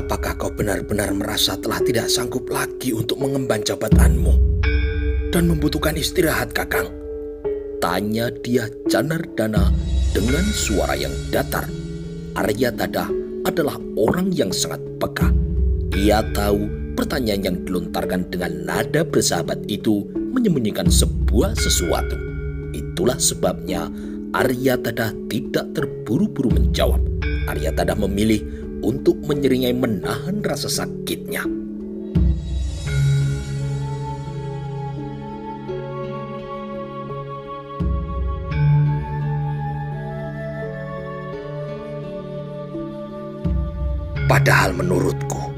Apakah kau benar-benar merasa telah tidak sanggup lagi untuk mengemban jabatanmu dan membutuhkan istirahat, Kakang? Tanya dia Janardana dengan suara yang datar. Aryatadha adalah orang yang sangat peka. Ia tahu pertanyaan yang dilontarkan dengan nada bersahabat itu menyembunyikan sebuah sesuatu. Itulah sebabnya Aryatadha tidak terburu-buru menjawab. Aryatadha memilih untuk menyeringai menahan rasa sakitnya. Padahal menurutku,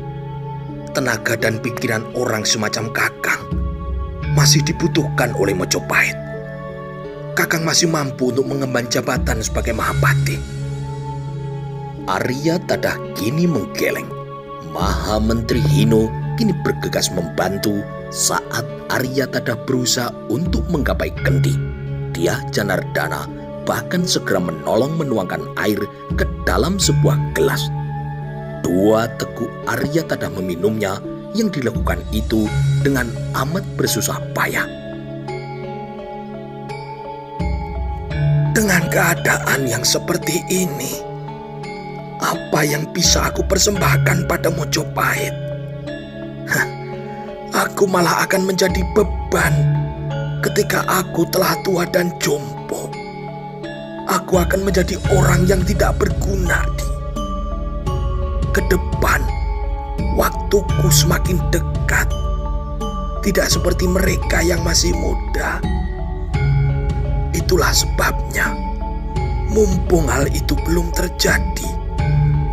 tenaga dan pikiran orang semacam Kakang masih dibutuhkan oleh Mojopahit. Kakang masih mampu untuk mengemban jabatan sebagai Mahapati. Aryatadha kini menggeleng. Maha Menteri Hino kini bergegas membantu saat Aryatadha berusaha untuk menggapai kendi. Dia Janardana bahkan segera menolong menuangkan air ke dalam sebuah gelas. 2 teguk Aryatadha meminumnya, yang dilakukan itu dengan amat bersusah payah. Dengan keadaan yang seperti ini, apa yang bisa aku persembahkan pada Mojopahit? Aku malah akan menjadi beban ketika aku telah tua dan jompo. Aku akan menjadi orang yang tidak berguna. Ke depan, waktuku semakin dekat. Tidak seperti mereka yang masih muda. Itulah sebabnya, mumpung hal itu belum terjadi,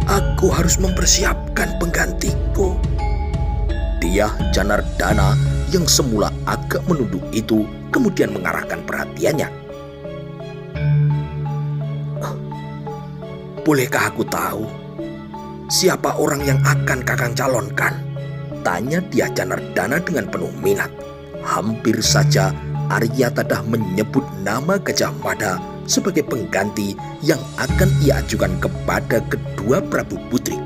aku harus mempersiapkan penggantiku. Dia Janardana yang semula agak menunduk itu kemudian mengarahkan perhatiannya. Bolehkah aku tahu siapa orang yang akan Kakang calonkan? Tanya dia Janardana dengan penuh minat. Hampir saja Aryatadha menyebut nama Gajah Mada sebagai pengganti yang akan ia ajukan kepada kedua Prabu Putri.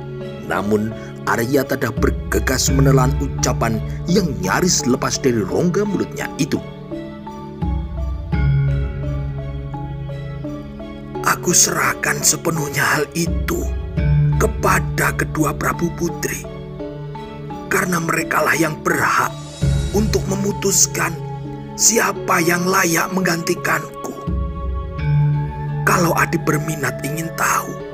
Namun Aryatadha bergegas menelan ucapan yang nyaris lepas dari rongga mulutnya itu. Aku serahkan sepenuhnya hal itu kepada kedua Prabu Putri, karena merekalah yang berhak untuk memutuskan siapa yang layak menggantikanku. Kalau adik berminat ingin tahu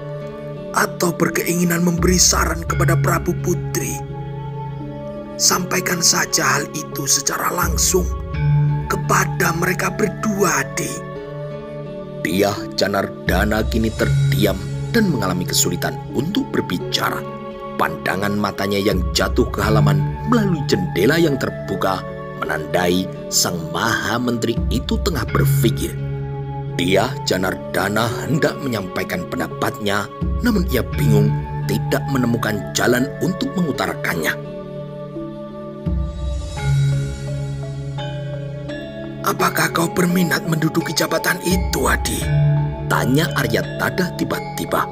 atau berkeinginan memberi saran kepada Prabu Putri, sampaikan saja hal itu secara langsung kepada mereka berdua, adik. Dia Janardana kini terdiam dan mengalami kesulitan untuk berbicara. Pandangan matanya yang jatuh ke halaman melalui jendela yang terbuka menandai sang Maha Menteri itu tengah berpikir. Dia Janardana hendak menyampaikan pendapatnya, namun ia bingung tidak menemukan jalan untuk mengutarakannya. Apakah kau berminat menduduki jabatan itu, Adi? Tanya Aryatadha tiba-tiba.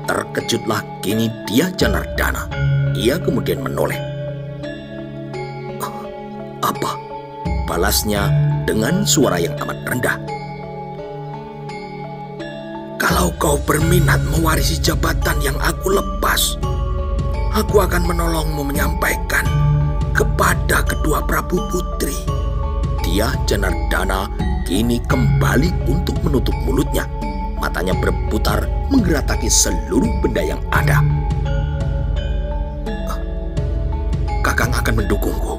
Terkejutlah kini dia Janardana. Ia kemudian menoleh. Apa? Balasnya dengan suara yang amat rendah. Kalau kau berminat mewarisi jabatan yang aku lepas, aku akan menolongmu menyampaikan kepada kedua Prabu Putri. Dia Janardana kini kembali untuk menutup mulutnya. Matanya berputar menggerataki seluruh benda yang ada. Kakang akan mendukungku?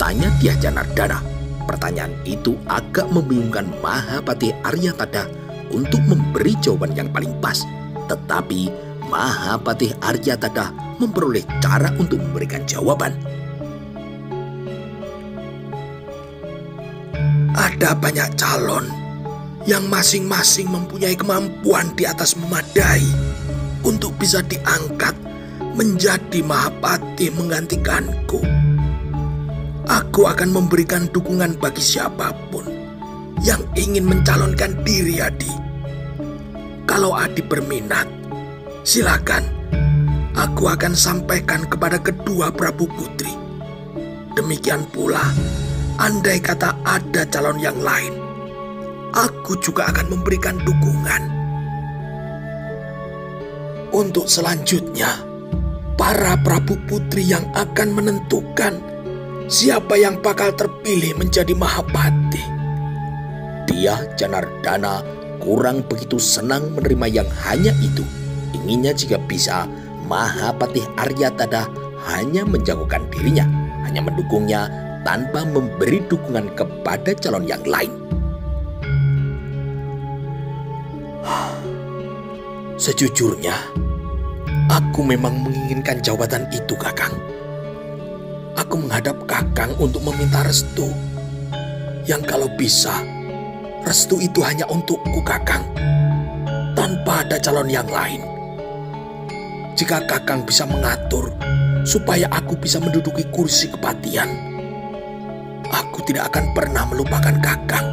Tanya dia Janardana. Pertanyaan itu agak membingungkan Mahapati Aryatadha untuk memberi jawaban yang paling pas. Tetapi Mahapati Aryatadha memperoleh cara untuk memberikan jawaban. Ada banyak calon yang masing-masing mempunyai kemampuan di atas memadai untuk bisa diangkat menjadi Mahapati menggantikanku. Aku akan memberikan dukungan bagi siapapun yang ingin mencalonkan diri, Adi. Kalau Adi berminat, silakan. aku akan sampaikan kepada kedua Prabu Putri. Demikian pula, andai kata ada calon yang lain, aku juga akan memberikan dukungan. Untuk selanjutnya, para Prabu Putri yang akan menentukan siapa yang bakal terpilih menjadi Mahapati. Dia Janardana kurang begitu senang menerima yang hanya itu. Inginnya jika bisa Mahapati Aryatada hanya menjagokan dirinya, hanya mendukungnya tanpa memberi dukungan kepada calon yang lain. Sejujurnya, aku memang menginginkan jabatan itu, Kakang. Aku menghadap Kakang untuk meminta restu. Yang kalau bisa, restu itu hanya untukku, Kakang, tanpa ada calon yang lain. Jika Kakang bisa mengatur supaya aku bisa menduduki kursi kepatian, aku tidak akan pernah melupakan Kakang,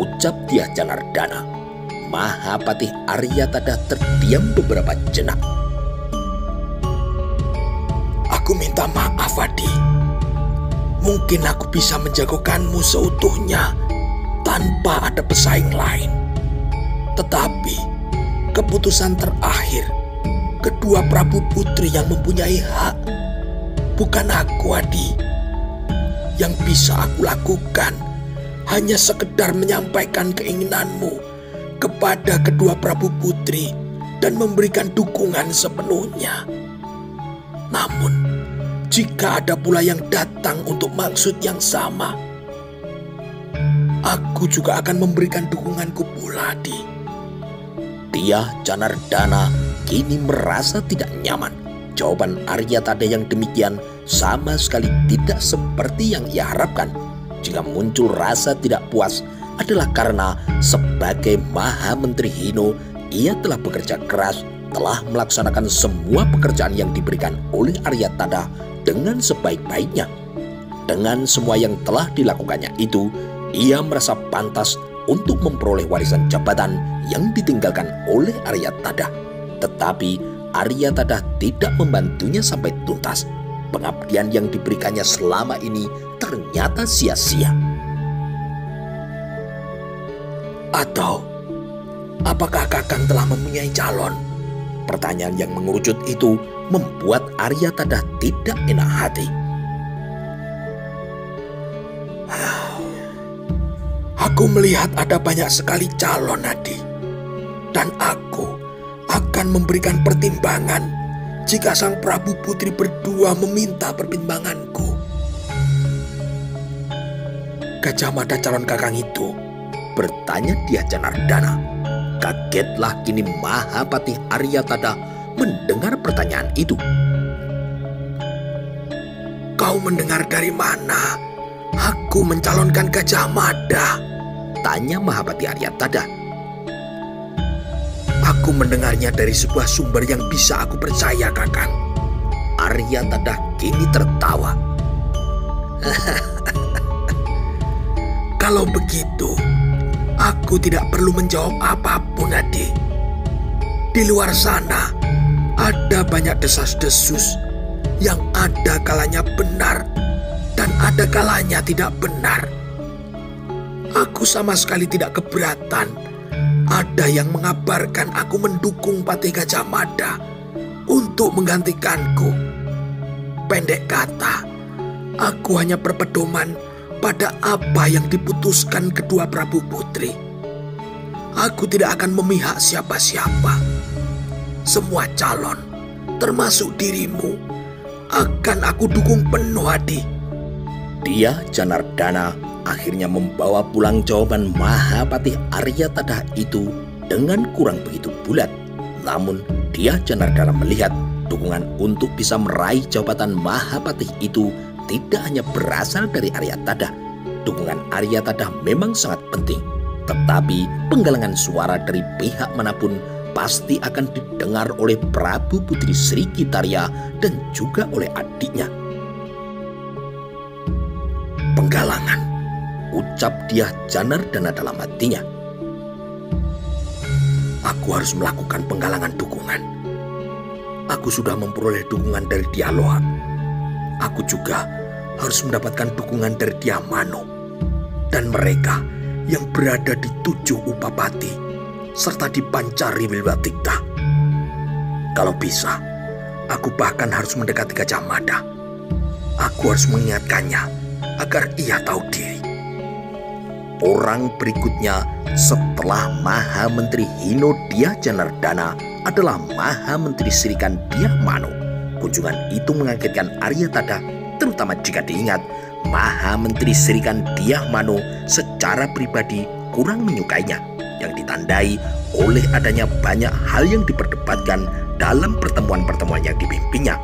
ucap dia Janardana. Mahapati Aryatada terdiam beberapa jenak. Aku minta maaf, Adi. Mungkin aku bisa menjagokanmu seutuhnya tanpa ada pesaing lain. Tetapi keputusan terakhir kedua Prabu Putri yang mempunyai hak, bukan aku, Adi. Yang bisa aku lakukan hanya sekedar menyampaikan keinginanmu kepada kedua Prabu Putri dan memberikan dukungan sepenuhnya. Namun, jika ada pula yang datang untuk maksud yang sama, aku juga akan memberikan dukunganku pula, Adi. Dia Janardana kini merasa tidak nyaman. Jawaban Aryatada yang demikian sama sekali tidak seperti yang ia harapkan. Jika muncul rasa tidak puas adalah karena sebagai Maha Menteri Hino, ia telah bekerja keras, telah melaksanakan semua pekerjaan yang diberikan oleh Aryatada dengan sebaik-baiknya. Dengan semua yang telah dilakukannya itu, ia merasa pantas untuk memperoleh warisan jabatan yang ditinggalkan oleh Aryatada. Tetapi Aryatada tidak membantunya sampai tuntas. Pengabdian yang diberikannya selama ini ternyata sia-sia. Atau apakah Kakang telah mempunyai calon? Pertanyaan yang mengerucut itu membuat Aryatada tidak enak hati. Aku melihat ada banyak sekali calon, Adi. Dan aku akan memberikan pertimbangan jika sang Prabu Putri berdua meminta pertimbanganku. Gajah Mada calon Kakang itu? Bertanya dia Janardana. Kagetlah kini Mahapati Aryatada mendengar pertanyaan itu. Kau mendengar dari mana aku mencalonkan Gajah Mada? Tanya Mahapati Aryatada. Aku mendengarnya dari sebuah sumber yang bisa aku percaya, Kakang. Aryatada kini tertawa. Kalau begitu, aku tidak perlu menjawab apapun, Adi. Di luar sana, ada banyak desas-desus yang ada kalanya benar dan ada kalanya tidak benar. Aku sama sekali tidak keberatan ada yang mengabarkan aku mendukung Patih Gajah Mada untuk menggantikanku. Pendek kata, aku hanya berpedoman pada apa yang diputuskan kedua Prabu Putri. Aku tidak akan memihak siapa-siapa. Semua calon, termasuk dirimu, akan aku dukung penuh, Adi. Dia Janardana akhirnya membawa pulang jawaban Mahapati Aryatada itu dengan kurang begitu bulat. Namun dia Janardana melihat dukungan untuk bisa meraih jabatan Mahapati itu tidak hanya berasal dari Aryatada. Dukungan Aryatada memang sangat penting, tetapi penggalangan suara dari pihak manapun pasti akan didengar oleh Prabu Putri Sri Kitarya dan juga oleh adiknya. Penggalangan, ucap dia Janardana dalam hatinya. Aku harus melakukan penggalangan dukungan. aku sudah memperoleh dukungan dari Dialoha. Aku juga harus mendapatkan dukungan dari Diamano dan mereka yang berada di 7 Upapati serta di Pancari Wilwatikta. Kalau bisa, aku bahkan harus mendekati Gajah Mada. Aku harus mengingatkannya agar ia tahu diri. Orang berikutnya setelah Maha Menteri Hino Dia Janardana adalah Maha Menteri Sirikan Diamano. Kunjungan itu mengagetkan Aryatada, terutama jika diingat Maha Menteri Sirikan Diamano secara pribadi kurang menyukainya, yang ditandai oleh adanya banyak hal yang diperdebatkan dalam pertemuan-pertemuan yang dipimpinnya.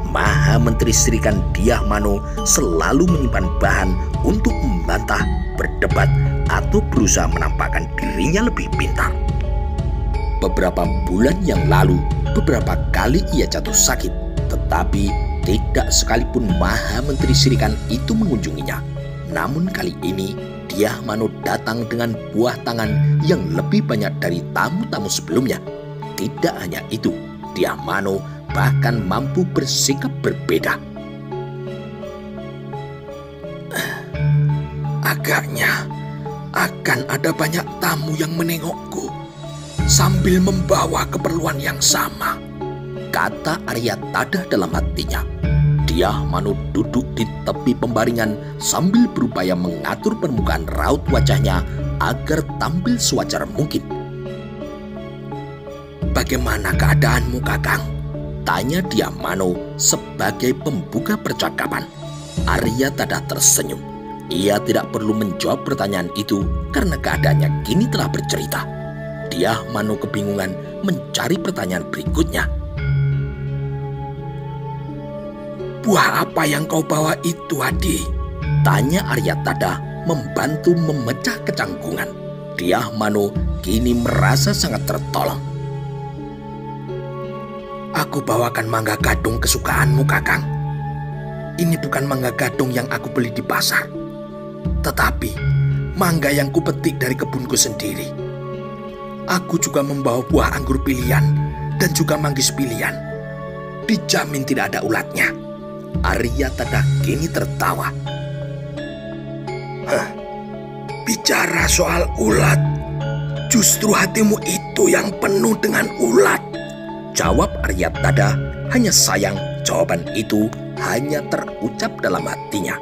Maha Menteri Sirikan Diamano selalu menyimpan bahan untuk membantah, berdebat, atau berusaha menampakkan dirinya lebih pintar. Beberapa bulan yang lalu, beberapa kali ia jatuh sakit, tetapi tidak sekalipun Maha Menteri Sirikan itu mengunjunginya. Namun kali ini, Diamano datang dengan buah tangan yang lebih banyak dari tamu-tamu sebelumnya. Tidak hanya itu, Diamano bahkan mampu bersikap berbeda. Agaknya akan ada banyak tamu yang menengokku sambil membawa keperluan yang sama, kata Aryatada dalam hatinya. Diamano duduk di tepi pembaringan sambil berupaya mengatur permukaan raut wajahnya agar tampil sewajar mungkin. Bagaimana keadaanmu, Kakang? Tanya Diamano sebagai pembuka percakapan. Aryatada tersenyum. Ia tidak perlu menjawab pertanyaan itu karena keadaannya kini telah bercerita. Diamano kebingungan mencari pertanyaan berikutnya. Buah apa yang kau bawa itu, Adi? Tanya Aryatada membantu memecah kecanggungan. Diamano kini merasa sangat tertolong. Aku bawakan mangga gadung kesukaanmu, Kakang. Ini bukan mangga gadung yang aku beli di pasar, tetapi mangga yang kupetik dari kebunku sendiri. Aku juga membawa buah anggur pilihan dan juga manggis pilihan. Dijamin tidak ada ulatnya. Aryatada kini tertawa. Bicara soal ulat, justru hatimu itu yang penuh dengan ulat, jawab Aryatada. Hanya sayang jawaban itu hanya terucap dalam hatinya.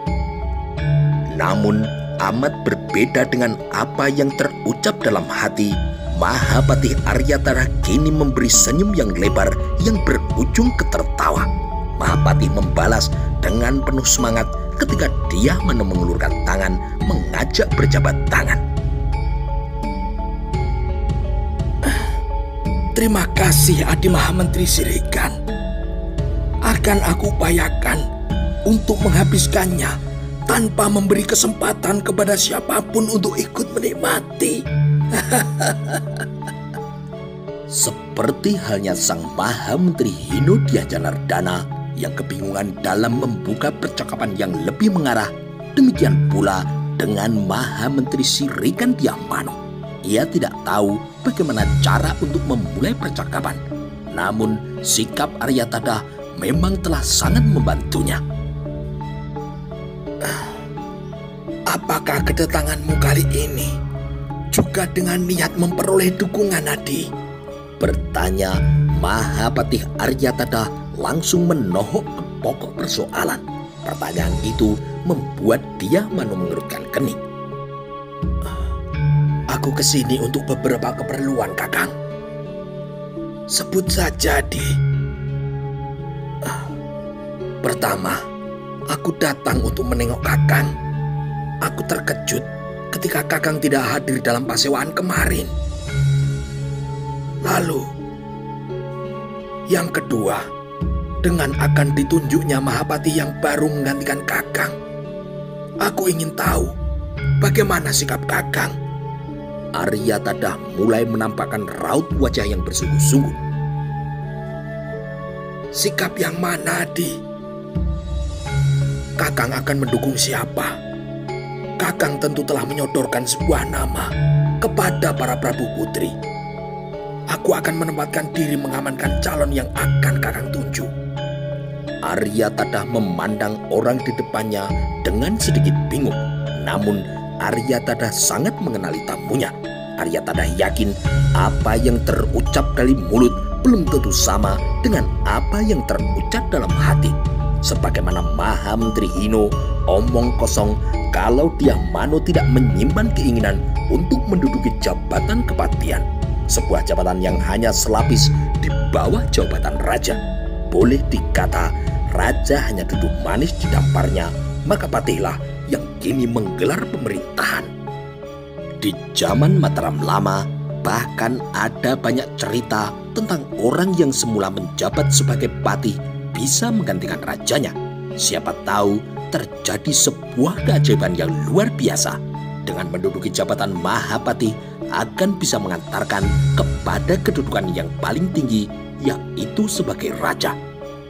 Namun amat berbeda dengan apa yang terucap dalam hati. Mahapati Aryatada kini memberi senyum yang lebar yang berujung ketertawa. Mahapati membalas dengan penuh semangat ketika Diamano mengulurkan tangan mengajak berjabat tangan. Terima kasih Adi Maha Menteri Sirikan. Akan aku upayakan untuk menghabiskannya tanpa memberi kesempatan kepada siapapun untuk ikut menikmati. Seperti halnya sang Maha Menteri Hino Dia Janardana yang kebingungan dalam membuka percakapan yang lebih mengarah, demikian pula dengan Maha Menteri Sirikan Diamano. Ia tidak tahu bagaimana cara untuk memulai percakapan. Namun sikap Aryatada memang telah sangat membantunya. Apakah kedatanganmu kali ini juga dengan niat memperoleh dukungan, Adi? Bertanya Mahapati Aryatada langsung menohok ke pokok persoalan. Pertanyaan itu membuat Diamano mengerutkan kening. Aku kesini untuk beberapa keperluan, Kakang. Sebut saja, Di. Pertama, aku datang untuk menengok Kakang. Aku terkejut ketika Kakang tidak hadir dalam pasewaan kemarin. Lalu, yang kedua, dengan akan ditunjuknya Mahapati yang baru menggantikan Kakang, aku ingin tahu bagaimana sikap Kakang. Aryatada mulai menampakkan raut wajah yang bersungguh-sungguh. Sikap yang mana, Adi? Kakang akan mendukung siapa? Kakang tentu telah menyodorkan sebuah nama kepada para Prabu Putri. Aku akan menempatkan diri mengamankan calon yang akan Kakang tunjuk. Aryatadha memandang orang di depannya dengan sedikit bingung. Namun Aryatadha sangat mengenali tamunya. Aryatadha yakin apa yang terucap dari mulut belum tentu sama dengan apa yang terucap dalam hati. Sebagaimana Maha Menteri Hino omong kosong kalau Dyah Mano tidak menyimpan keinginan untuk menduduki jabatan kepatihan. Sebuah jabatan yang hanya selapis di bawah jabatan raja. Boleh dikata raja hanya duduk manis di damparnya, maka patihlah yang kini menggelar pemerintahan. Di zaman Mataram lama, bahkan ada banyak cerita tentang orang yang semula menjabat sebagai patih bisa menggantikan rajanya. Siapa tahu terjadi sebuah keajaiban yang luar biasa. Dengan menduduki jabatan Mahapatih akan bisa mengantarkan kepada kedudukan yang paling tinggi, yaitu sebagai raja.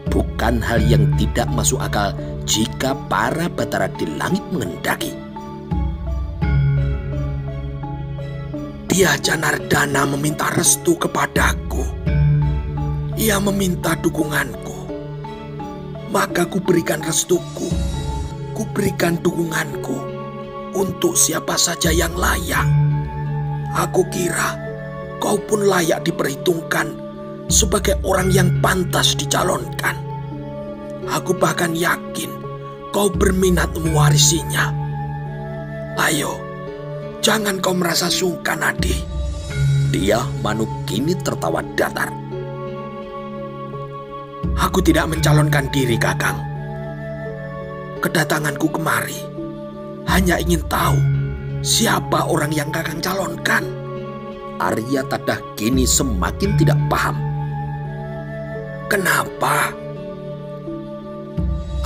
Bukan hal yang tidak masuk akal jika para batara di langit mengendaki. Dyah Janardana meminta restu kepadaku. Ia meminta dukunganku. Maka kuberikan restuku. Kuberikan dukunganku untuk siapa saja yang layak. Aku kira kau pun layak diperhitungkan sebagai orang yang pantas dicalonkan. Aku bahkan yakin kau berminat mewarisinya. Ayo, jangan kau merasa sungkan, adik. Dyah Mano kini tertawa datar. Aku tidak mencalonkan diri, Kakang. Kedatanganku kemari hanya ingin tahu siapa orang yang Kakang calonkan. Aryatadha kini semakin tidak paham. Kenapa?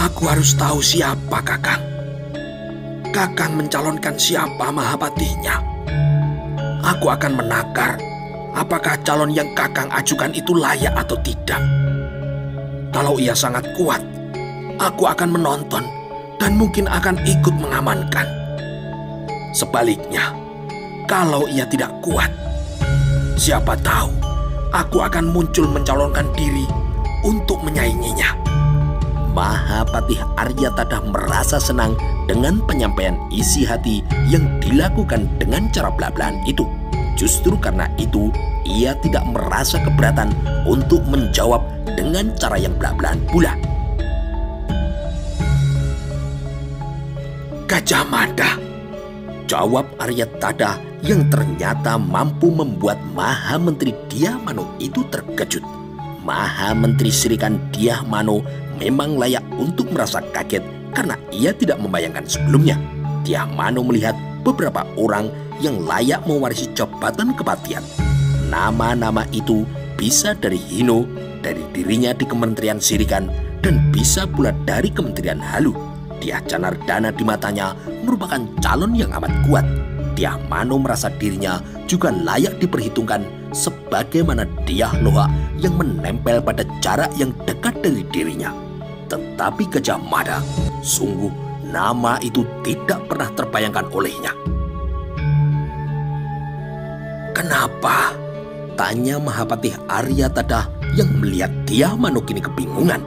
Aku harus tahu siapa, Kakang. Kakang mencalonkan siapa Mahapatihnya. Aku akan menakar apakah calon yang Kakang ajukan itu layak atau tidak. Kalau ia sangat kuat, aku akan menonton dan mungkin akan ikut mengamankan. Sebaliknya, kalau ia tidak kuat, siapa tahu aku akan muncul mencalonkan diri untuk menyainginya. Mahapatih Aryatadha merasa senang dengan penyampaian isi hati yang dilakukan dengan cara belak-belakan itu. Justru karena itu, ia tidak merasa keberatan untuk menjawab dengan cara yang belak-belakan pula. Gajah Mada, jawab Aryatadha yang ternyata mampu membuat Maha Menteri Dyah Mano itu terkejut. Maha Menteri Sirikan Dyah Mano memang layak untuk merasa kaget karena ia tidak membayangkan sebelumnya. Dyah Mano melihat beberapa orang yang layak mewarisi jabatan kepatihan. Nama-nama itu bisa dari Hino, dari dirinya di Kementerian Sirikan, dan bisa pula dari Kementerian Halu. Dyah Janardana di matanya merupakan calon yang amat kuat. Dyah Mano merasa dirinya juga layak diperhitungkan sebagaimana Dyah Loha yang menempel pada jarak yang dekat dari dirinya. Tetapi Gajah Mada, sungguh nama itu tidak pernah terbayangkan olehnya. Kenapa? Tanya Mahapatih Aryatadha yang melihat Dyah Mano kini kebingungan.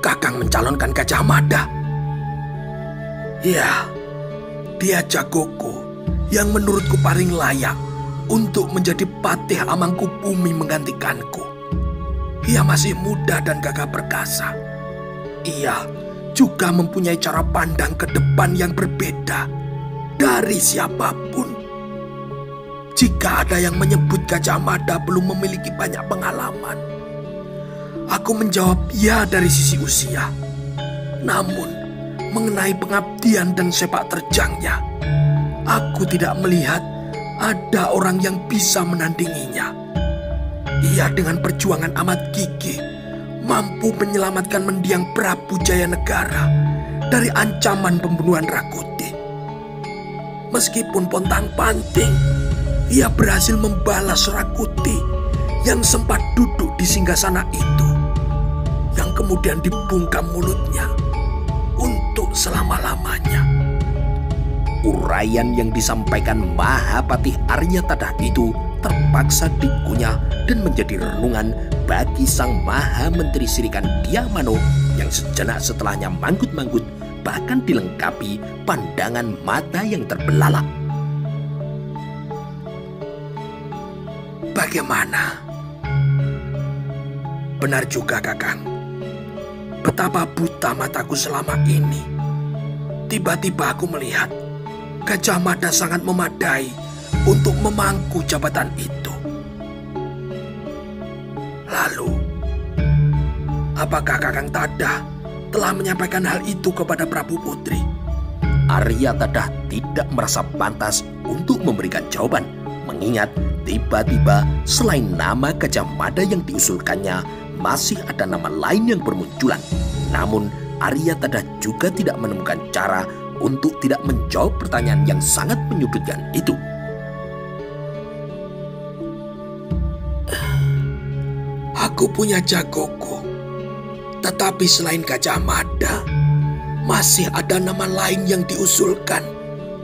Kakang mencalonkan Gajah Mada. Ya, dia jagoku yang menurutku paling layak untuk menjadi patih Amangkubumi menggantikanku. Ia masih muda dan gagah perkasa. Ia juga mempunyai cara pandang ke depan yang berbeda dari siapapun. Jika ada yang menyebut Gajah Mada belum memiliki banyak pengalaman, aku menjawab ya dari sisi usia. Namun, mengenai pengabdian dan sepak terjangnya, aku tidak melihat ada orang yang bisa menandinginya. Ia dengan perjuangan amat gigih mampu menyelamatkan mendiang Prabu Jayanegara dari ancaman pembunuhan Rakuti. Meskipun pontang-panting, ia berhasil membalas Rakuti yang sempat duduk di singgasana itu, yang kemudian dibungkam mulutnya untuk selama-lamanya. Uraian yang disampaikan Mahapatih Aryatadha itu terpaksa dikunyah dan menjadi renungan bagi sang Maha Menteri Sirikan Dyah-Mano yang sejenak setelahnya manggut-manggut, bahkan dilengkapi pandangan mata yang terbelalak. Bagaimana? Benar juga, Kakang. Betapa buta mataku selama ini. Tiba-tiba aku melihat Gajah Mada sangat memadai untuk memangku jabatan itu. Lalu, apakah Kakang Tadah telah menyampaikan hal itu kepada Prabu Putri? Arya Tadah tidak merasa pantas untuk memberikan jawaban, mengingat tiba-tiba selain nama Gajah Mada yang diusulkannya, masih ada nama lain yang bermunculan. Namun Arya Tadah juga tidak menemukan cara untuk tidak menjawab pertanyaan yang sangat menyudutkan itu. Aku punya jagoku, tetapi selain Gajah Mada, masih ada nama lain yang diusulkan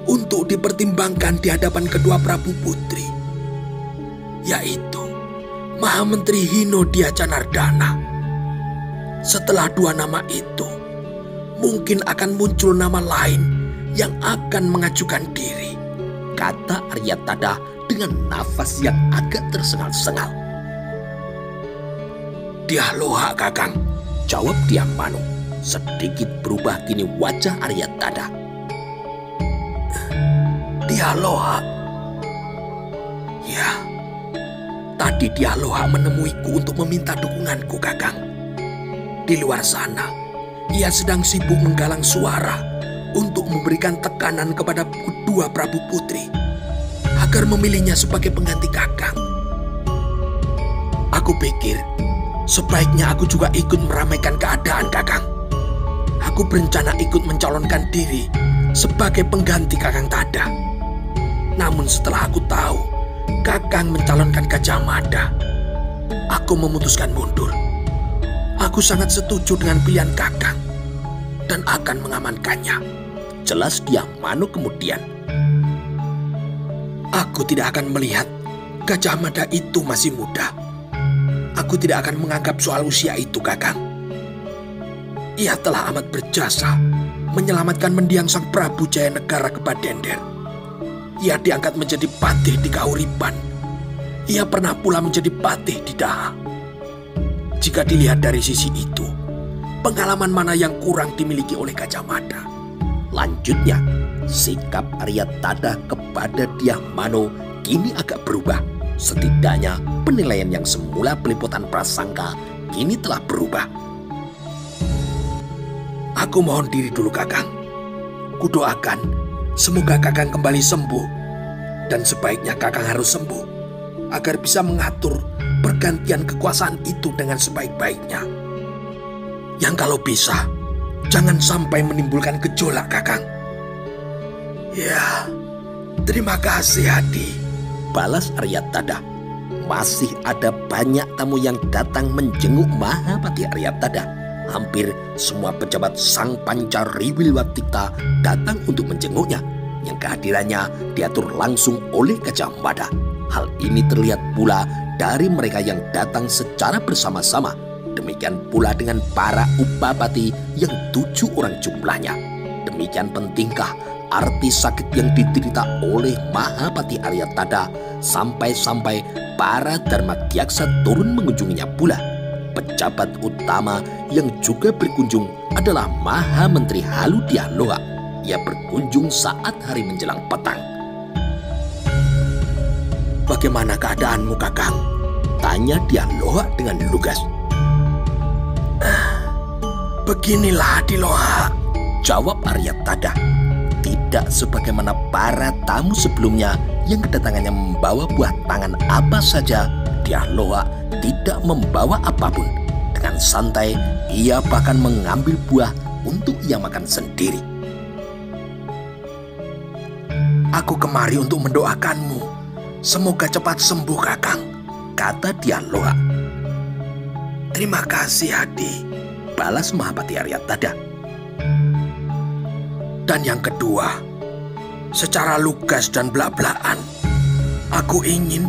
untuk dipertimbangkan di hadapan kedua Prabu Putri, yaitu Maha Menteri Hinodia Canardana. Setelah dua nama itu, mungkin akan muncul nama lain yang akan mengajukan diri, kata Arya Tadah dengan nafas yang agak tersengal-sengal. Dyah-Loha, Kakang, jawab Dyah-Mano. Sedikit berubah kini wajah Arya Tadah. Dyah-Loha? Ya, tadi Dyah-Loha menemuiku untuk meminta dukunganku, Kakang. Di luar sana, ia sedang sibuk menggalang suara untuk memberikan tekanan kepada kedua Prabu Putri agar memilihnya sebagai pengganti Kakang. Aku pikir sebaiknya aku juga ikut meramaikan keadaan, Kakang. Aku berencana ikut mencalonkan diri sebagai pengganti Kakang Tadah. Namun setelah aku tahu Kakang mencalonkan Gajah Mada, aku memutuskan mundur. Aku sangat setuju dengan pilihan Kakang dan akan mengamankannya, jelas Dyah-Mano kemudian. Aku tidak akan melihat Gajah Mada itu masih muda. Aku tidak akan menganggap soal usia itu, Kakang. Ia telah amat berjasa menyelamatkan mendiang sang Prabu Jayanegara ke Badender. Ia diangkat menjadi patih di Kahuripan. Ia pernah pula menjadi patih di Daha. Jika dilihat dari sisi itu, pengalaman mana yang kurang dimiliki oleh Gajah Mada? Lanjutnya, sikap Arya Tadah kepada Dyah-Mano kini agak berubah. Setidaknya penilaian yang semula peliputan prasangka kini telah berubah. Aku mohon diri dulu, Kakang. Kudoakan semoga Kakang kembali sembuh. Dan sebaiknya Kakang harus sembuh agar bisa mengatur pergantian kekuasaan itu dengan sebaik-baiknya. Yang kalau bisa, jangan sampai menimbulkan gejolak, Kakang. Ya, terima kasih, Hadi, balas Arya Tadah. Masih ada banyak tamu yang datang menjenguk Mahapati Arya Tadah. Hampir semua pejabat Sang Pancariwilwatikta datang untuk menjenguknya, yang kehadirannya diatur langsung oleh Gajah Mada. Hal ini terlihat pula dari mereka yang datang secara bersama-sama. Demikian pula dengan para upapati yang 7 orang jumlahnya. Demikian pentingkah arti sakit yang diderita oleh Mahapati Arya Tadah sampai-sampai para Dharmadiaksa turun mengunjunginya pula. Pejabat utama yang juga berkunjung adalah Maha Menteri Halu Dyah-Loha. Ia berkunjung saat hari menjelang petang. Bagaimana keadaanmu, Kakang? Tanya Dyah-Loha dengan lugas. Beginilah, Dyah-Loha, jawab Arya Tadah. Tidak sebagaimana para tamu sebelumnya yang kedatangannya membawa buah tangan apa saja, Dyah-Loha tidak membawa apapun. Dengan santai, ia bahkan mengambil buah untuk ia makan sendiri. Aku kemari untuk mendoakanmu. Semoga cepat sembuh, Kakang, kata Dyah-Loha. Terima kasih, Hadi, balas Mahapati Arya Tadah. Dan yang kedua, secara lugas dan belak-belakan, aku ingin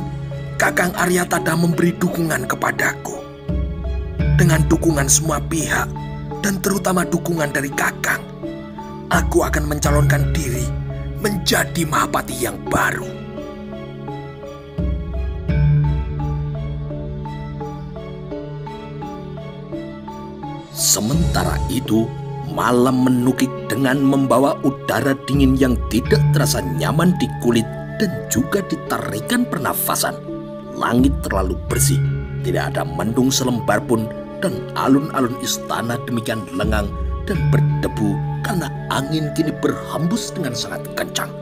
Kakang Aryatada memberi dukungan kepadaku. Dengan dukungan semua pihak, dan terutama dukungan dari Kakang, aku akan mencalonkan diri menjadi Mahapati yang baru. Sementara itu, malam menukik dengan membawa udara dingin yang tidak terasa nyaman di kulit dan juga di tarikan pernafasan. Langit terlalu bersih, tidak ada mendung selembar pun, dan alun-alun istana demikian lengang dan berdebu karena angin kini berhembus dengan sangat kencang.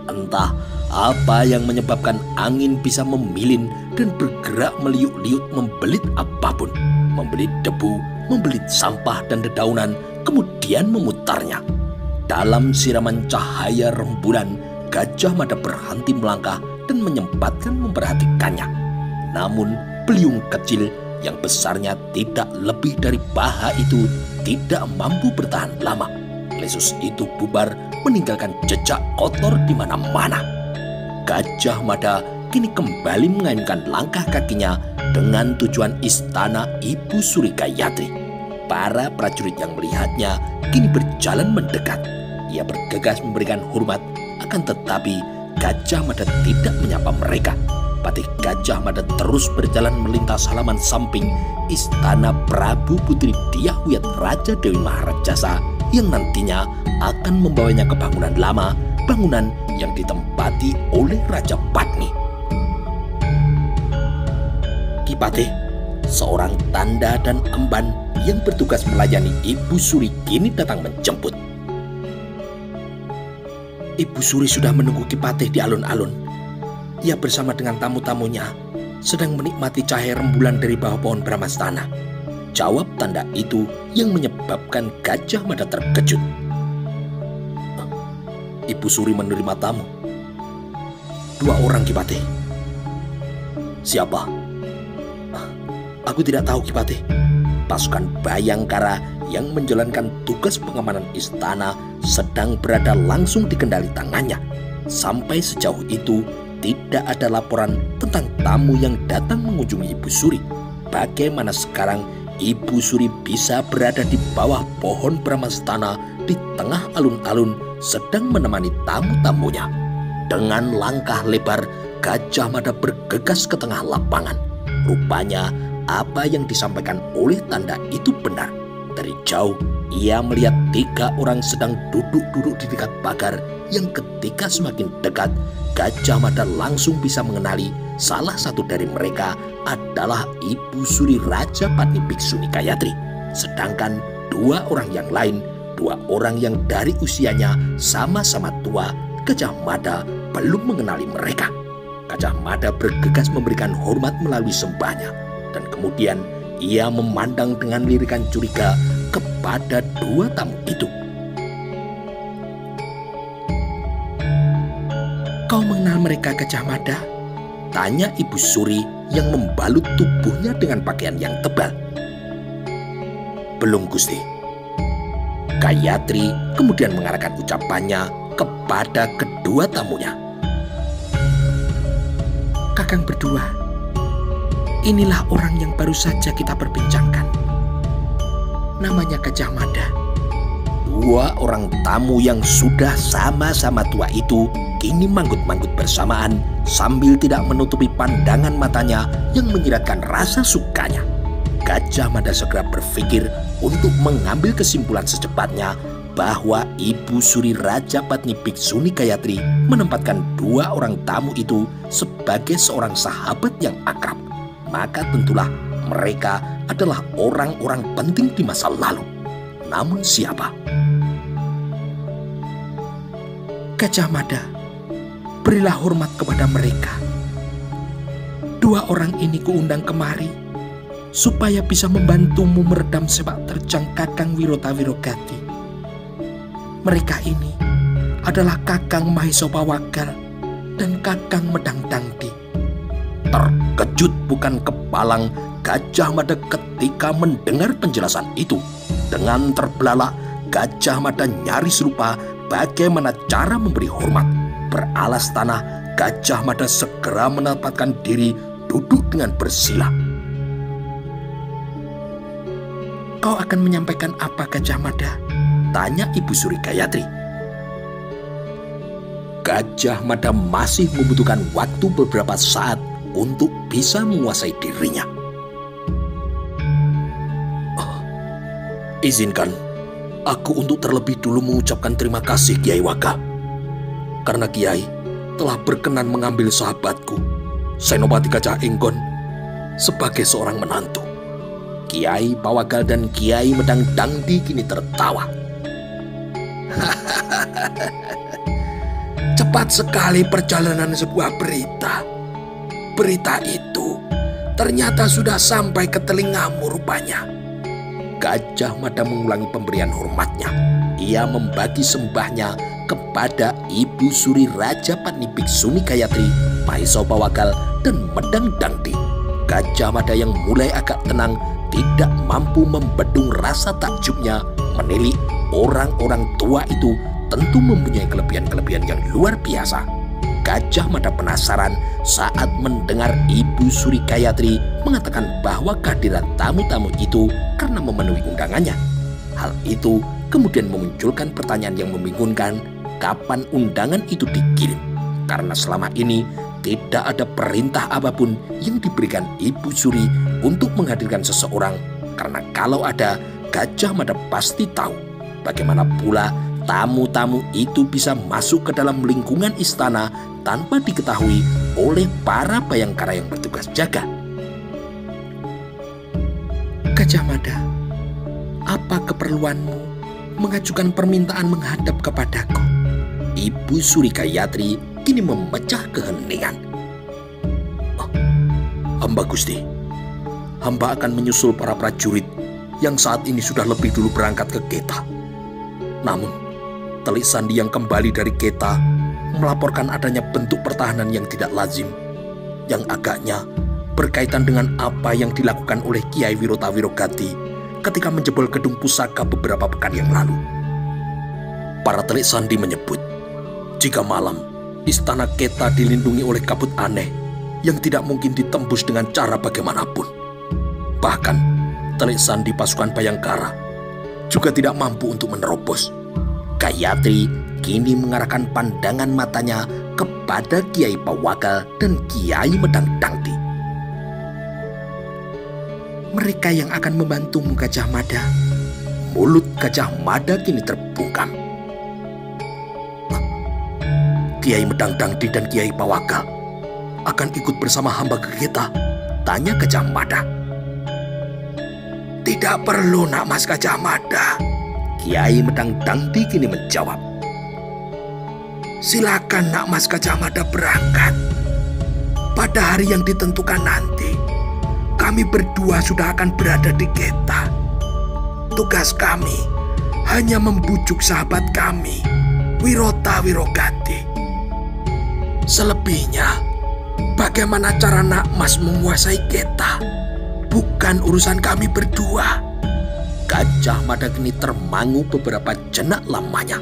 Entah apa yang menyebabkan angin bisa memilin dan bergerak meliuk-liuk membelit apapun, membelit debu, membelit sampah dan dedaunan, kemudian memutarnya. Dalam siraman cahaya rembulan, Gajah Mada berhenti melangkah dan menyempatkan memperhatikannya. Namun beliung kecil yang besarnya tidak lebih dari paha itu tidak mampu bertahan lama. Lesus itu bubar meninggalkan jejak kotor di mana-mana. Gajah Mada kini kembali mengainkan langkah kakinya dengan tujuan istana Ibu Suri Gayatri. Para prajurit yang melihatnya kini berjalan mendekat. Ia bergegas memberikan hormat, akan tetapi Gajah Mada tidak menyapa mereka. Patih Gajah Mada terus berjalan melintas halaman samping istana Prabu Putri Dyahwiyat Raja Dewi Maharajasa yang nantinya akan membawanya ke bangunan lama, bangunan yang ditempati oleh Raja Patni. Ki Patih, seorang tanda dan emban yang bertugas melayani Ibu Suri kini datang menjemput. Ibu Suri sudah menunggu Ki Patih di alun-alun. Ia bersama dengan tamu-tamunya sedang menikmati cahaya rembulan dari bawah pohon Brahmastana. Jawab tanda itu yang menyebabkan Gajah Mada terkejut. Ibu Suri menerima tamu. 2 orang, Ki Patih. Siapa? Aku tidak tahu, Ki Patih. Pasukan Bayangkara yang menjalankan tugas pengamanan istana sedang berada langsung di kendali tangannya. Sampai sejauh itu tidak ada laporan tentang tamu yang datang mengunjungi Ibu Suri. Bagaimana sekarang Ibu Suri bisa berada di bawah pohon Brahmastana di tengah alun-alun sedang menemani tamu-tamunya? Dengan langkah lebar, Gajah Mada bergegas ke tengah lapangan. Rupanya apa yang disampaikan oleh tanda itu benar. Dari jauh, ia melihat 3 orang sedang duduk-duduk di dekat pagar yang ketika semakin dekat, Gajah Mada langsung bisa mengenali salah satu dari mereka adalah Ibu Suri Raja Patni Biksuni Gayatri. Sedangkan 2 orang yang lain, 2 orang yang dari usianya sama-sama tua, Gajah Mada belum mengenali mereka. Gajah Mada bergegas memberikan hormat melalui sembahnya, dan kemudian ia memandang dengan lirikan curiga kepada 2 tamu itu. Kau mengenal mereka, Gajah Mada? Tanya Ibu Suri yang membalut tubuhnya dengan pakaian yang tebal. Belum, Gusti. Gayatri kemudian mengarahkan ucapannya kepada kedua tamunya. Kakang berdua, inilah orang yang baru saja kita perbincangkan. Namanya Gajah Mada. 2 orang tamu yang sudah sama-sama tua itu kini manggut-manggut bersamaan sambil tidak menutupi pandangan matanya yang menyiratkan rasa sukanya. Gajah Mada segera berpikir untuk mengambil kesimpulan secepatnya bahwa Ibu Suri Raja Patni Biksuni Gayatri menempatkan 2 orang tamu itu sebagai seorang sahabat yang akrab. Maka tentulah mereka adalah orang-orang penting di masa lalu. Namun siapa? Gajah Mada, berilah hormat kepada mereka. 2 orang ini kuundang kemari supaya bisa membantumu meredam sepak terjang Kakang Wirota Wirogati. Mereka ini adalah Kakang Mahesopa Wagal dan Kakang Medang Dangdi. Terkejut bukan kepalang Gajah Mada ketika mendengar penjelasan itu. Dengan terbelalak, Gajah Mada nyaris lupa bagaimana cara memberi hormat. Beralas tanah, Gajah Mada segera menempatkan diri duduk dengan bersila. "Kau akan menyampaikan apa, Gajah Mada?" tanya Ibu Suri Gayatri. Gajah Mada masih membutuhkan waktu beberapa saat untuk bisa menguasai dirinya. "Izinkan aku untuk terlebih dulu mengucapkan terima kasih, Kiai Waka. Karena Kiai telah berkenan mengambil sahabatku, Senopati Gajah Inggon, sebagai seorang menantu." Kiai Pawagal dan Kiai Medang Dangdi kini tertawa. "Cepat sekali perjalanan sebuah berita. Berita itu ternyata sudah sampai ke telingamu rupanya." Gajah Mada mengulangi pemberian hormatnya. Ia membagi sembahnya kepada Ibu Suri Raja Panipik Sumi Gayatri, Mahesa Pawagal, dan Medang Dangdi. Gajah Mada yang mulai agak tenang tidak mampu membendung rasa takjubnya menilik orang-orang tua itu tentu mempunyai kelebihan-kelebihan yang luar biasa. Gajah Mada penasaran saat mendengar Ibu Suri Gayatri mengatakan bahwa kehadiran tamu-tamu itu karena memenuhi undangannya. Hal itu kemudian memunculkan pertanyaan yang membingungkan, kapan undangan itu dikirim? Karena selama ini tidak ada perintah apapun yang diberikan Ibu Suri untuk menghadirkan seseorang, karena kalau ada, Gajah Mada pasti tahu bagaimana pula tamu-tamu itu bisa masuk ke dalam lingkungan istana tanpa diketahui oleh para bayangkara yang bertugas jaga. "Gajah Mada, apa keperluanmu mengajukan permintaan menghadap kepadaku?" Ibu Suri Gayatri kini memecah keheningan. "Hamba Gusti, hamba akan menyusul para prajurit yang saat ini sudah lebih dulu berangkat ke Keta. Namun, Telik Sandi yang kembali dari Keta melaporkan adanya bentuk pertahanan yang tidak lazim, yang agaknya berkaitan dengan apa yang dilakukan oleh Kiai Wirota Wirogati ketika menjebol gedung pusaka beberapa pekan yang lalu. Para Telik Sandi menyebut, jika malam istana Keta dilindungi oleh kabut aneh yang tidak mungkin ditembus dengan cara bagaimanapun. Bahkan Telik Sandi pasukan Bayangkara juga tidak mampu untuk menerobos." Gayatri kini mengarahkan pandangan matanya kepada Kiai Pawagal dan Kiai Medang Dangdi. "Mereka yang akan membantumu, Gajah Mada." Mulut Gajah Mada kini terbungkam. "Kiai Medang Dangdi dan Kiai Pawagal akan ikut bersama hamba ke Keta?" tanya Gajah Mada. "Tidak perlu, Nak Mas Gajah Mada," Kiai Medang Dangdi kini menjawab. "Silakan Nak Mas Gajah Mada berangkat. Pada hari yang ditentukan nanti, kami berdua sudah akan berada di Keta. Tugas kami hanya membujuk sahabat kami, Wirota Wirogati. Selebihnya, bagaimana cara Nak Mas menguasai Keta bukan urusan kami berdua." Gajah Mada kini termangu beberapa jenak lamanya.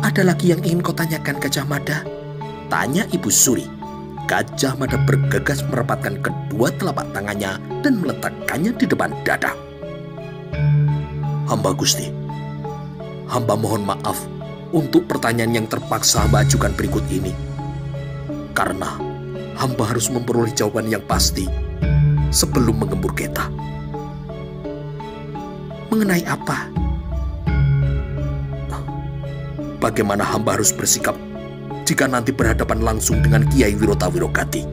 "Ada lagi yang ingin kau tanyakan, Gajah Mada?" tanya Ibu Suri. Gajah Mada bergegas merapatkan kedua telapak tangannya dan meletakkannya di depan dada. "Hamba Gusti, hamba mohon maaf untuk pertanyaan yang terpaksa hamba ajukan berikut ini. Karena hamba harus memperoleh jawaban yang pasti sebelum menggembur Keta." "Mengenai apa?" "Bagaimana hamba harus bersikap jika nanti berhadapan langsung dengan Kiai Wirota Wirogati?"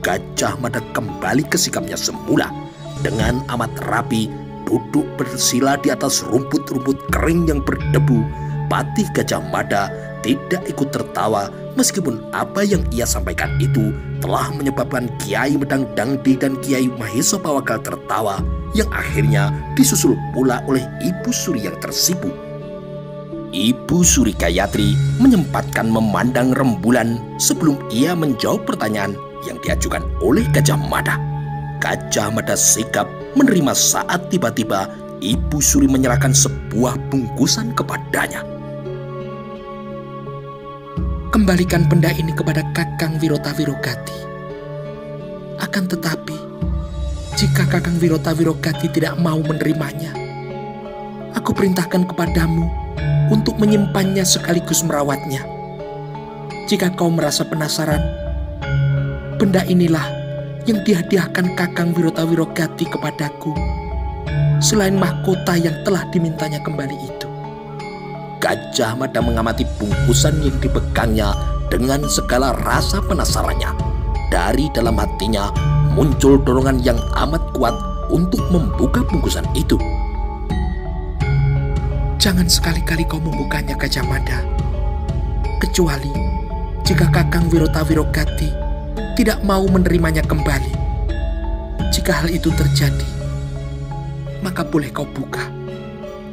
Gajah Mada kembali ke sikapnya semula. Dengan amat rapi duduk bersila di atas rumput-rumput kering yang berdebu. Patih Gajah Mada tidak ikut tertawa meskipun apa yang ia sampaikan itu telah menyebabkan Kiai Medang Dangdi dan Kiai Mahesa Pawagal tertawa, yang akhirnya disusul pula oleh Ibu Suri yang tersipu. Ibu Suri Gayatri menyempatkan memandang rembulan sebelum ia menjawab pertanyaan yang diajukan oleh Gajah Mada. Gajah Mada sikap menerima saat tiba-tiba Ibu Suri menyerahkan sebuah bungkusan kepadanya. kembalikan benda ini kepada Kakang Wirota Wirogati. Akan tetapi, jika Kakang Wirota Wirogati tidak mau menerimanya, aku perintahkan kepadamu untuk menyimpannya sekaligus merawatnya. Jika kau merasa penasaran, benda inilah yang dihadiahkan Kakang Wirota Wirogati kepadaku, selain mahkota yang telah dimintanya kembali itu. Gajah Mada mengamati bungkusan yang dipegangnya dengan segala rasa penasarannya. Dari dalam hatinya muncul dorongan yang amat kuat untuk membuka bungkusan itu. Jangan sekali-kali kau membukanya, Gajah Mada. Kecuali jika Kakang Wirota Wirogati tidak mau menerimanya kembali. Jika hal itu terjadi, maka boleh kau buka.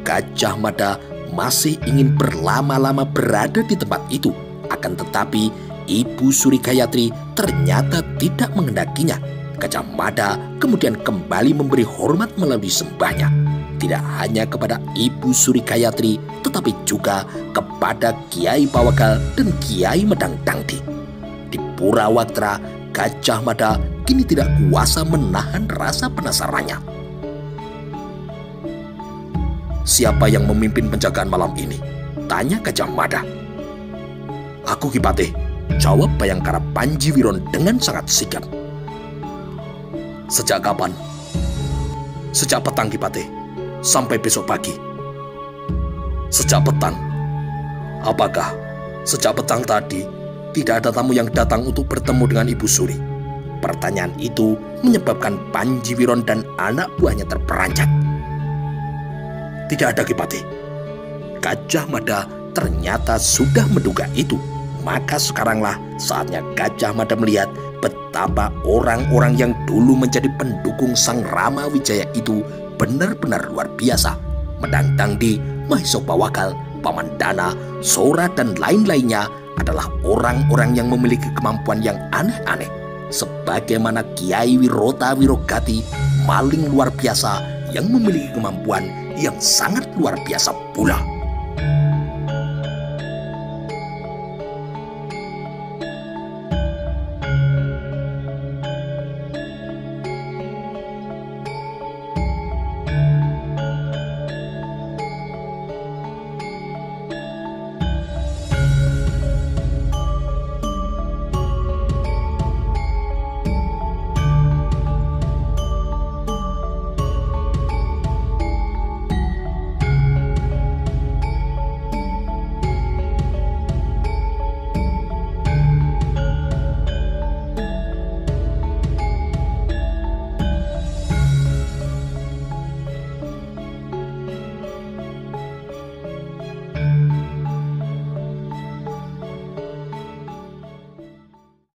Gajah Mada masih ingin berlama-lama berada di tempat itu. Akan tetapi Ibu Suri Gayatri ternyata tidak menghendakinya. Gajah Mada kemudian kembali memberi hormat melalui sembahnya. Tidak hanya kepada Ibu Suri Gayatri, tetapi juga kepada Kiai Pawagal dan Kiai Medang Dangdi. Di Pura Waktra, Gajah Mada kini tidak kuasa menahan rasa penasarannya. "Siapa yang memimpin penjagaan malam ini?" tanya Gajah Mada. "Aku, Ki Patih," jawab Bayangkara Panji Wiron dengan sangat sigap. "Sejak kapan?" "Sejak petang, Ki Patih, sampai besok pagi." "Sejak petang? Apakah sejak petang tadi tidak ada tamu yang datang untuk bertemu dengan Ibu Suri?" Pertanyaan itu menyebabkan Panji Wiron dan anak buahnya terperanjat. "Tidak ada, Ki Patih." Gajah Mada ternyata sudah menduga itu. Maka sekaranglah saatnya Gajah Mada melihat betapa orang-orang yang dulu menjadi pendukung Sang Rama Wijaya itu benar-benar luar biasa. Medang Dangdi, Mahesa Pawagal, Paman Dana, Sora, dan lain-lainnya adalah orang-orang yang memiliki kemampuan yang aneh-aneh. Sebagaimana Kiai Wirota Wirogati, maling luar biasa yang memiliki kemampuan yang sangat luar biasa pula.